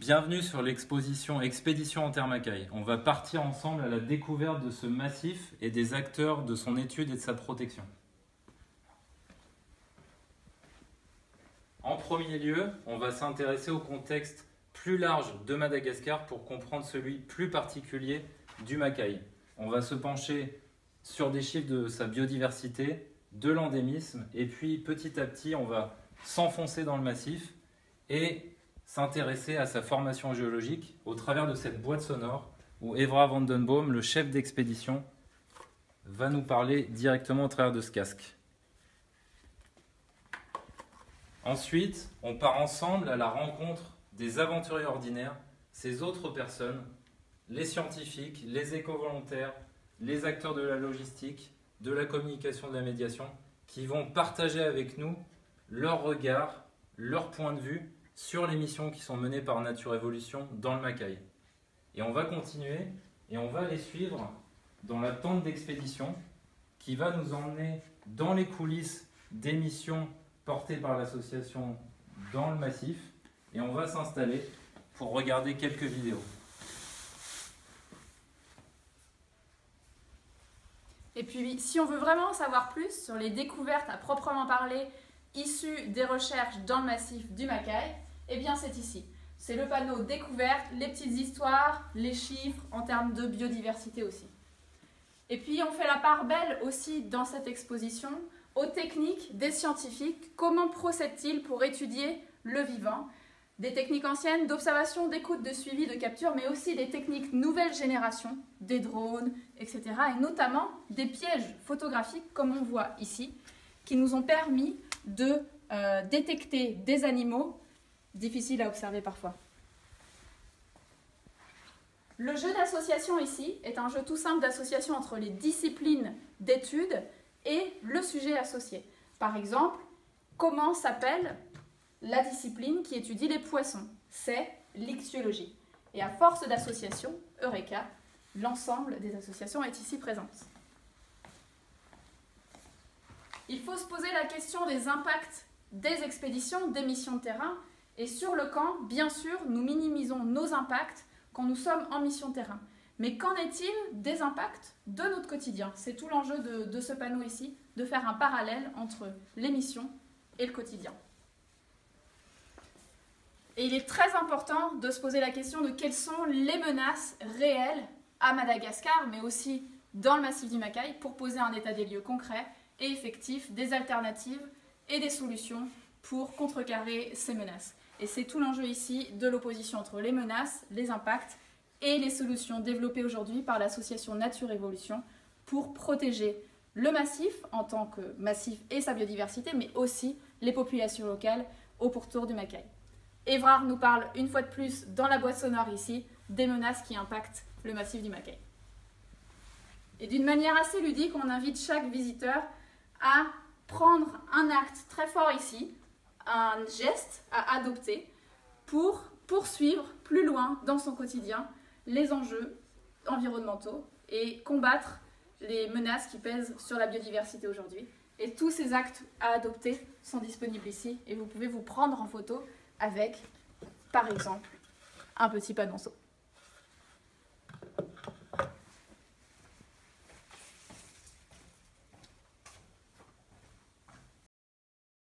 Bienvenue sur l'exposition Expédition en Terre Macaye. On va partir ensemble à la découverte de ce massif et des acteurs de son étude et de sa protection. En premier lieu, on va s'intéresser au contexte plus large de Madagascar pour comprendre celui plus particulier du Macaye. On va se pencher sur des chiffres de sa biodiversité, de l'endémisme, et puis petit à petit, on va s'enfoncer dans le massif et s'intéresser à sa formation géologique au travers de cette boîte sonore où Evra van den Boom, le chef d'expédition, va nous parler directement au travers de ce casque. Ensuite, on part ensemble à la rencontre des aventuriers ordinaires, ces autres personnes, les scientifiques, les éco-volontaires, les acteurs de la logistique, de la communication, de la médiation, qui vont partager avec nous leur regard, leur point de vue sur les missions qui sont menées par Nature Évolution dans le Macaye. Et on va continuer et on va les suivre dans la tente d'expédition qui va nous emmener dans les coulisses des missions portées par l'association dans le massif et on va s'installer pour regarder quelques vidéos. Et puis, si on veut vraiment en savoir plus sur les découvertes à proprement parler issues des recherches dans le massif du Macaye, eh bien c'est ici. C'est le panneau découverte, les petites histoires, les chiffres en termes de biodiversité aussi. Et puis on fait la part belle aussi dans cette exposition aux techniques des scientifiques. Comment procèdent-ils pour étudier le vivant? Des techniques anciennes d'observation, d'écoute, de suivi, de capture, mais aussi des techniques nouvelle génération, des drones, etc. Et notamment des pièges photographiques, comme on voit ici, qui nous ont permis de détecter des animaux difficiles à observer parfois. Le jeu d'association ici est un jeu tout simple d'association entre les disciplines d'études et le sujet associé. Par exemple, comment s'appelle la discipline qui étudie les poissons? C'est l'ichthyologie. Et à force d'association, Eureka, l'ensemble des associations est ici présente. Il faut se poser la question des impacts des expéditions, des missions de terrain. Et sur le camp, bien sûr, nous minimisons nos impacts quand nous sommes en mission de terrain. Mais qu'en est-il des impacts de notre quotidien? C'est tout l'enjeu de ce panneau ici, de faire un parallèle entre les missions et le quotidien. Et il est très important de se poser la question de quelles sont les menaces réelles à Madagascar, mais aussi dans le massif du Macaye, pour poser un état des lieux concret et effectif, des alternatives et des solutions pour contrecarrer ces menaces. Et c'est tout l'enjeu ici de l'opposition entre les menaces, les impacts et les solutions développées aujourd'hui par l'association Nature Évolution pour protéger le massif en tant que massif et sa biodiversité, mais aussi les populations locales au pourtour du Macaye. Évrard nous parle une fois de plus dans la boîte sonore ici des menaces qui impactent le massif du Macaye. Et d'une manière assez ludique, on invite chaque visiteur à prendre un acte très fort ici, un geste à adopter pour poursuivre plus loin dans son quotidien les enjeux environnementaux et combattre les menaces qui pèsent sur la biodiversité aujourd'hui. Et tous ces actes à adopter sont disponibles ici et vous pouvez vous prendre en photo avec, par exemple, un petit panonceau.